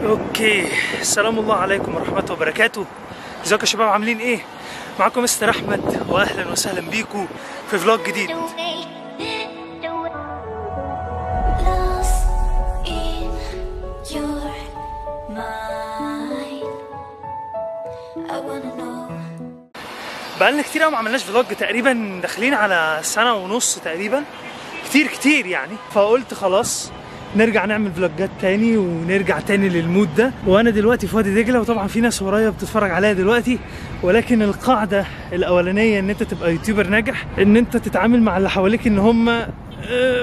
اوكي، سلام الله عليكم ورحمة وبركاته. ازيكم يا شباب، عاملين ايه؟ معاكم مستر احمد، واهلا وسهلا بيكم في فلوج جديد. بقالنا كتير قوي ما عملناش فلوج، تقريبا داخلين على سنة ونص تقريبا، كتير يعني. فقلت خلاص نرجع نعمل فلوجات تاني ونرجع تاني للمود ده. وانا دلوقتي في وادي دجله، وطبعا في ناس ورايا بتتفرج عليا دلوقتي، ولكن القاعده الاولانيه ان انت تبقى يوتيوبر ناجح ان انت تتعامل مع اللي حواليك ان هم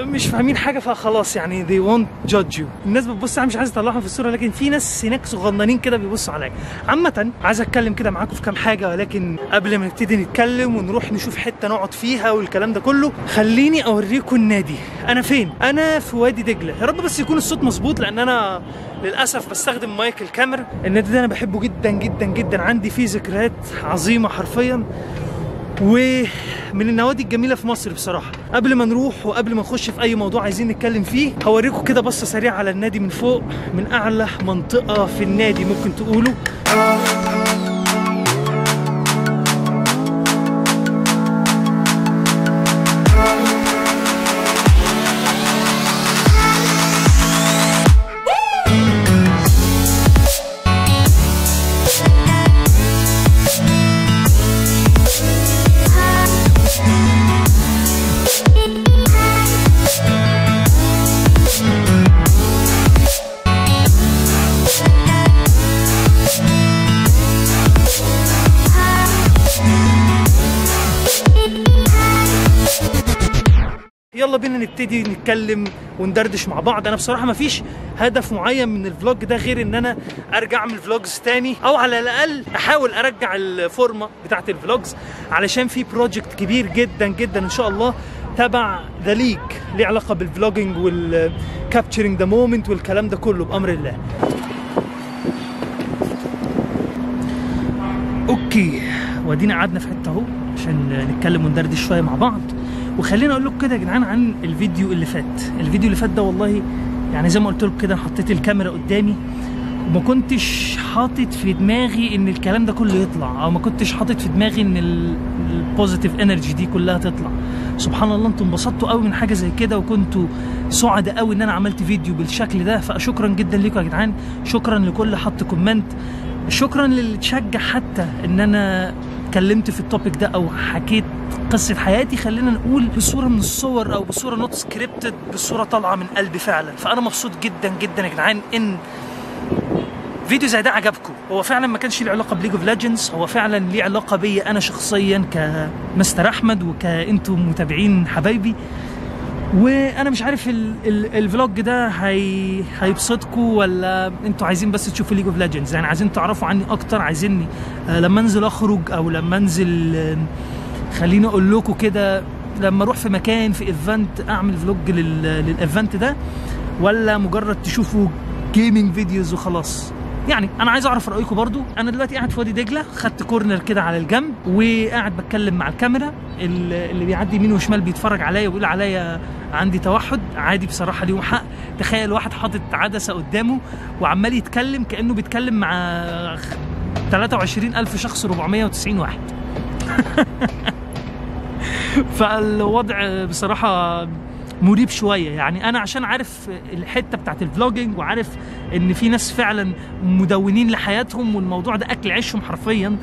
مش فاهمين حاجه، فخلاص يعني they won't judge you. الناس بتبص، انا مش عايز اطلعهم في الصوره، لكن في ناس هناك صغننين كده بيبصوا عليا. عامه عايز اتكلم كده معاكم في كام حاجه، ولكن قبل ما نبتدي نتكلم ونروح نشوف حته نقعد فيها والكلام ده كله، خليني اوريكم النادي. انا فين؟ انا في وادي دجله. يا رب بس يكون الصوت مظبوط، لان انا للاسف بستخدم مايك الكاميرا. النادي ده انا بحبه جدا جدا جدا، عندي فيه ذكريات عظيمه حرفيا، ومن النوادي الجميله في مصر بصراحه. قبل ما نروح وقبل ما نخش في اي موضوع عايزين نتكلم فيه، هوريكم كده بصه سريعه على النادي من فوق، من اعلى منطقه في النادي ممكن تقولوا. يلا بينا نبتدي نتكلم وندردش مع بعض. انا بصراحه مفيش هدف معين من الفلوج ده غير ان انا ارجع اعمل فلوجز تاني، او على الاقل احاول ارجع الفورمه بتاعت الفلوجز، علشان في بروجكت كبير جدا جدا ان شاء الله تبع ذا ليج، ليه علاقه بالفلوجينج والكابتشرنج ذا مومنت والكلام ده كله بامر الله. اوكي، وادينا قعدنا في حته اهو عشان نتكلم وندردش شويه مع بعض. وخليني اقول لكم كده يا جدعان عن الفيديو اللي فات ده، والله يعني زي ما قلت لكم كده، حطيت الكاميرا قدامي وما كنتش حاطط في دماغي ان الكلام ده كله يطلع، او ما كنتش حاطط في دماغي ان البوزيتيف انرجي دي كلها تطلع. سبحان الله، انتم انبسطتوا قوي من حاجه زي كده، وكنتوا سعداء قوي ان انا عملت فيديو بالشكل ده، فشكرا جدا لكم يا جدعان. شكرا لكل حط كومنت، شكرا للي تشجع حتى ان انا اتكلمت في التوبيك ده او حكيت قصه حياتي، خلينا نقول بصوره من الصور او بصوره نوت سكريبتد، بصوره طالعه من قلبي فعلا. فانا مبسوط جدا جدا يا جدعان ان فيديو زي ده عجبكم. هو فعلا ما كانش ليه علاقه بليج اوف ليجندز، هو فعلا ليه علاقه بيا انا شخصيا كمستر احمد، وكانتم متابعين حبايبي. وانا مش عارف الفلوج ده هيبسطكم ولا انتوا عايزين بس تشوفوا ليج اوف ليجندز، يعني عايزين تعرفوا عني اكتر، عايزيني لما انزل اخرج او لما انزل، خليني اقول لكم كده، لما اروح في مكان في ايفنت اعمل فلوج للايفنت ده، ولا مجرد تشوفوا جيمنج فيديوز وخلاص؟ يعني انا عايز اعرف رايكم برضو. انا دلوقتي قاعد في وادي دجله، خدت كورنر كده على الجنب وقاعد بتكلم مع الكاميرا، اللي بيعدي يمين وشمال بيتفرج عليا ويقول عليا عندي توحد. عادي بصراحه، ليهم حق. تخيل واحد حاطط عدسه قدامه وعمال يتكلم كانه بيتكلم مع 23,000 شخص 490 واحد. فالوضع بصراحه مريب شويه. يعني انا عشان عارف الحته بتاعت الفلوجينج، وعارف ان في ناس فعلا مدونين لحياتهم والموضوع ده اكل عيشهم حرفيا،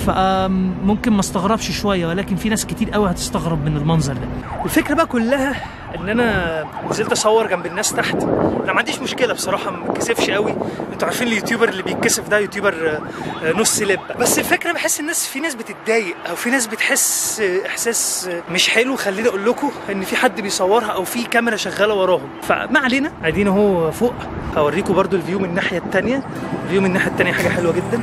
فممكن ما استغربش شويه، ولكن في ناس كتير قوي هتستغرب من المنظر ده. الفكره بقى كلها ان انا نزلت اصور جنب الناس تحت. انا ما عنديش مشكله بصراحه، ما بتكسفش قوي. انتوا عارفين اليوتيوبر اللي بيتكسف ده يوتيوبر نص لب. بس الفكره بحس الناس، في ناس بتتضايق او في ناس بتحس احساس مش حلو. خليني اقول لكم ان في حد بيصورها او في كاميرا شغاله وراهم. فما علينا، قاعدين اهو فوق. هوريكم برضو الفيو من الناحيه الثانيه. الفيو من الناحيه الثانيه حاجه حلوه جدا.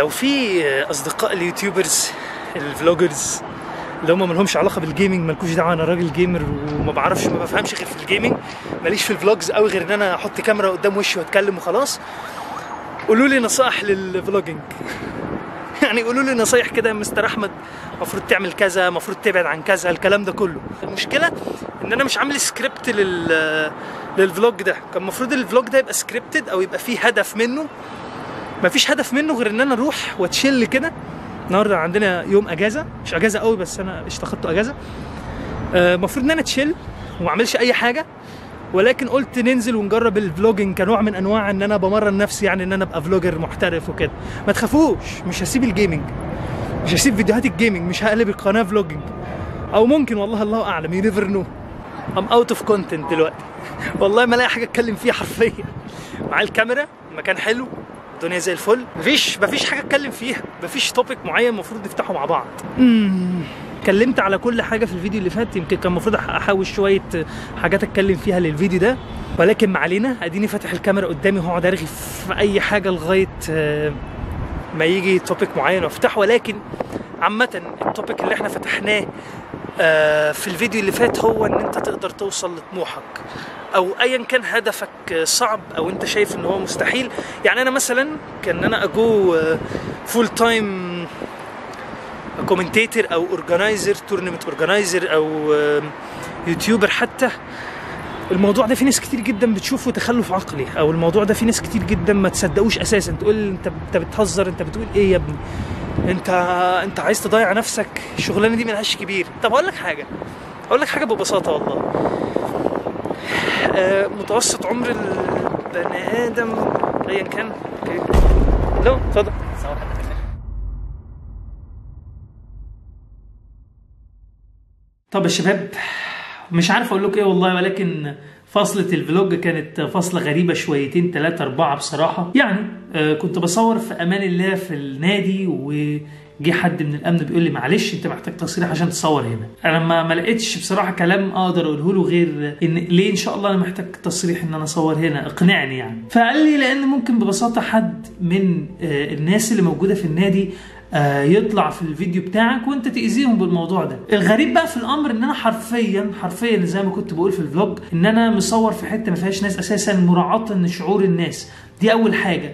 لو في اصدقاء اليوتيوبرز الفلوجرز اللي هم مالهمش علاقه بالجيمنج، مالكوش دعوه، انا راجل جيمر وما بعرفش ما بفهمش غير في الجيمنج، ماليش في الفلوجز قوي غير ان انا احط كاميرا قدام وشي واتكلم وخلاص. قولوا لي نصائح للفلوجينج يعني قولوا لي نصايح كده، مستر احمد المفروض تعمل كذا، المفروض تبعد عن كذا، الكلام ده كله. المشكله ان انا مش عامل سكريبت للفلوج ده. كان المفروض الفلوج ده يبقى سكريبتد او يبقى فيه هدف منه. مفيش هدف منه غير ان انا اروح واتشيل كده. النهارده عندنا يوم اجازه، مش اجازه قوي بس انا اشتخدته اجازه. المفروض ان انا اتشيل وما اعملش اي حاجه، ولكن قلت ننزل ونجرب الفلوجينج كنوع من انواع ان انا بمرن نفسي، يعني ان انا ابقى فلوجر محترف وكده. ما تخافوش، مش هسيب الجيمنج، مش هسيب فيديوهات الجيمنج، مش هقلب القناه فلوجينج، او ممكن والله الله اعلم، يو نيفر نو. ام اوت اوف كونتنت دلوقتي والله ما الاقي حاجه اتكلم فيها حرفيا. مع الكاميرا المكان حلو، الدنيا زي الفل، مفيش حاجه اتكلم فيها، مفيش توبيك معين المفروض نفتحه مع بعض. اتكلمت على كل حاجه في الفيديو اللي فات، يمكن كان المفروض احوش شويه حاجات اتكلم فيها للفيديو ده، ولكن ما علينا. اديني فاتح الكاميرا قدامي وهقعد ارغي في اي حاجه لغايه ما يجي توبيك معين وافتحه. ولكن عامه التوبيك اللي احنا فتحناه في الفيديو اللي فات هو ان انت تقدر توصل لطموحك، او ايا كان هدفك صعب او انت شايف ان هو مستحيل. يعني انا مثلا كان انا اجو فول تايم كومنتيتور او اورجنايزر، تورنمنت اورجنايزر او يوتيوبر حتى. الموضوع ده في ناس كتير جدا بتشوفه تخلف عقلي، او الموضوع ده في ناس كتير جدا ما تصدقوش اساسا، تقول انت بتهزر، انت بتقول ايه يا ابني، انت عايز تضيع نفسك، الشغلانه دي ملهاش كبير. طب اقول لك حاجه ببساطه والله. متوسط عمر البني ادم ايا كان. لو اتفضل. طب يا شباب، مش عارف اقول لكم ايه والله، ولكن فصلة الفلوج كانت فصلة غريبة شويتين 3 4 بصراحة. يعني كنت بصور في امان الله في النادي، وجي حد من الامن بيقول لي معلش انت محتاج تصريح عشان تصور هنا. انا ما لقيتش بصراحة كلام اقدر اقوله له غير ان ليه ان شاء الله انا محتاج تصريح ان انا اصور هنا، اقنعني يعني. فقال لي لان ممكن ببساطة حد من الناس اللي موجودة في النادي يطلع في الفيديو بتاعك وانت تأذيهم بالموضوع ده. الغريب بقى في الامر ان انا حرفيا زي ما كنت بقول في الفلوج ان انا مصور في حته ما فيهاش ناس اساسا، مراعاه لشعور الناس. دي اول حاجه.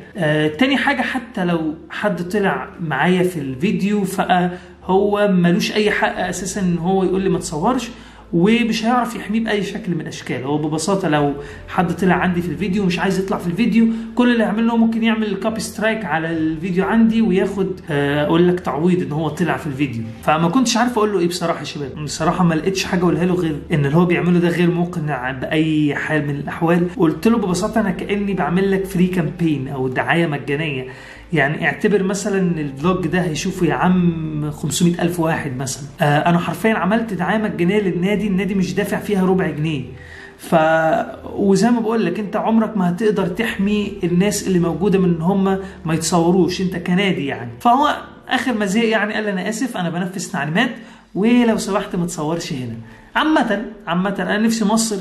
تاني حاجه، حتى لو حد طلع معايا في الفيديو فهو ملوش اي حق اساسا ان هو يقول لي ما تصورش، ومش هيعرف يحميه باي شكل من الاشكال. هو ببساطه لو حد طلع عندي في الفيديو ومش عايز يطلع في الفيديو، كل اللي يعمله ممكن يعمل كوبي سترايك على الفيديو عندي وياخد اقول لك تعويض ان هو طلع في الفيديو. فما كنتش عارف اقول له ايه بصراحه يا شباب. بصراحه ما لقيتش حاجه اقولها له غير ان اللي هو بيعمله ده غير مقنع باي حال من الاحوال. قلت له ببساطه انا كاني بعمل لك فري كامبين او دعايه مجانيه. يعني اعتبر مثلا الفلوج ده هيشوفه يا عم 500,000 واحد مثلا. انا حرفيا عملت دعايه مجانيه للنادي، النادي مش دافع فيها ربع جنيه. وزي ما بقول لك انت عمرك ما هتقدر تحمي الناس اللي موجوده من ان هم ما يتصوروش، انت كنادي يعني. فهو اخر ما زهق يعني قال انا اسف، انا بنفذ تعليمات ولو سمحت ما تصورش هنا. عامه انا نفسي مصر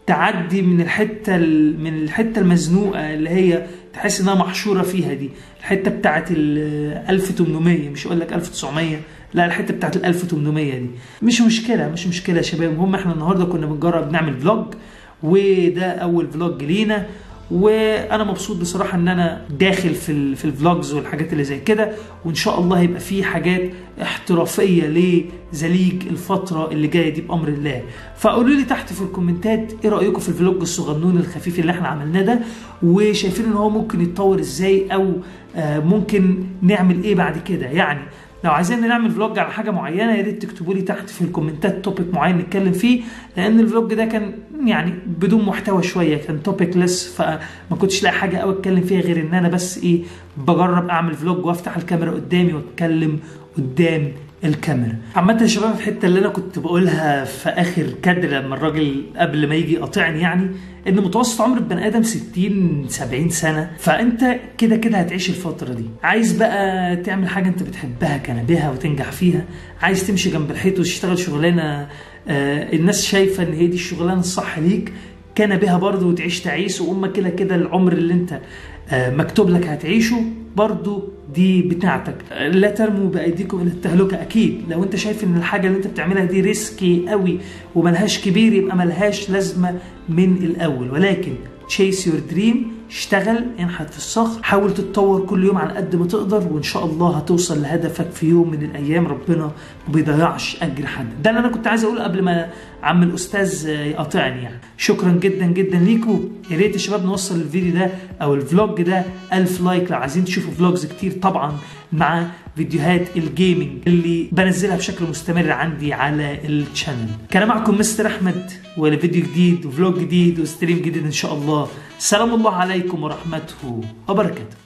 تعدي من الحته المزنوقه اللي هي تحس انها محشوره فيها دي، الحته بتاعت ال 1800، مش اقول لك 1900، لا الحته بتاعت ال 1800 دي. مش مشكله يا شباب. المهم احنا النهارده كنا بنجرب نعمل فلوج، وده اول فلوج لينا، وانا مبسوط بصراحه ان انا داخل في الفلوجز والحاجات اللي زي كده، وان شاء الله هيبقى في حاجات احترافيه لزليج الفتره اللي جايه دي بامر الله. فقولوا لي تحت في الكومنتات ايه رايكم في الفلوج الصغنون الخفيف اللي احنا عملناه ده، وشايفين ان هو ممكن يتطور ازاي، او ممكن نعمل ايه بعد كده. يعني لو عايزين نعمل فلوج على حاجه معينه يا ريت تكتبوا لي تحت في الكومنتات توبيك معين نتكلم فيه، لان الفلوج ده كان يعني بدون محتوى شويه، كان توبيك لس، فما كنتش لاقي حاجه قوي اتكلم فيها غير ان انا بس بجرب اعمل فلوج وافتح الكاميرا قدامي واتكلم قدام الكاميرا. عامه يا شباب الحته اللي انا كنت بقولها في اخر كادر لما الراجل قبل ما يجي يقاطعني، يعني ان متوسط عمر البني ادم 60-70 سنه، فانت كده هتعيش الفتره دي. عايز بقى تعمل حاجه انت بتحبها كنبها وتنجح فيها، عايز تمشي جنب الحيط وتشتغل شغلانه الناس شايفه ان هي دي الشغلانه الصح ليك، كنبها برضه وتعيش تعيس، وامك كده العمر اللي انت مكتوب لك هتعيشه، برضو دي بتاعتك. لا ترموا بايديكم الى التهلكه. اكيد لو انت شايف ان الحاجه اللي انت بتعملها دي ريسكي قوي وملهاش كبير يبقى ملهاش لازمه من الاول، ولكن chase your dream، اشتغل، انحت في الصخر، حاول تتطور كل يوم على قد ما تقدر، وان شاء الله هتوصل لهدفك في يوم من الايام. ربنا ما بيضيعش اجر حد. ده اللي انا كنت عايز اقوله قبل ما عم الاستاذ يقاطعني يعني. شكرا جدا جدا ليكم. يا ريت يا شباب نوصل الفيديو ده او الفلوج ده 1000 لايك لو عايزين تشوفوا فلوجز كتير، طبعا مع فيديوهات الجيمنج اللي بنزلها بشكل مستمر عندي على الشانل. كان معكم مستر احمد، ولفيديو جديد وفلوج جديد وستريم جديد ان شاء الله. سلام الله عليكم ورحمته وبركاته.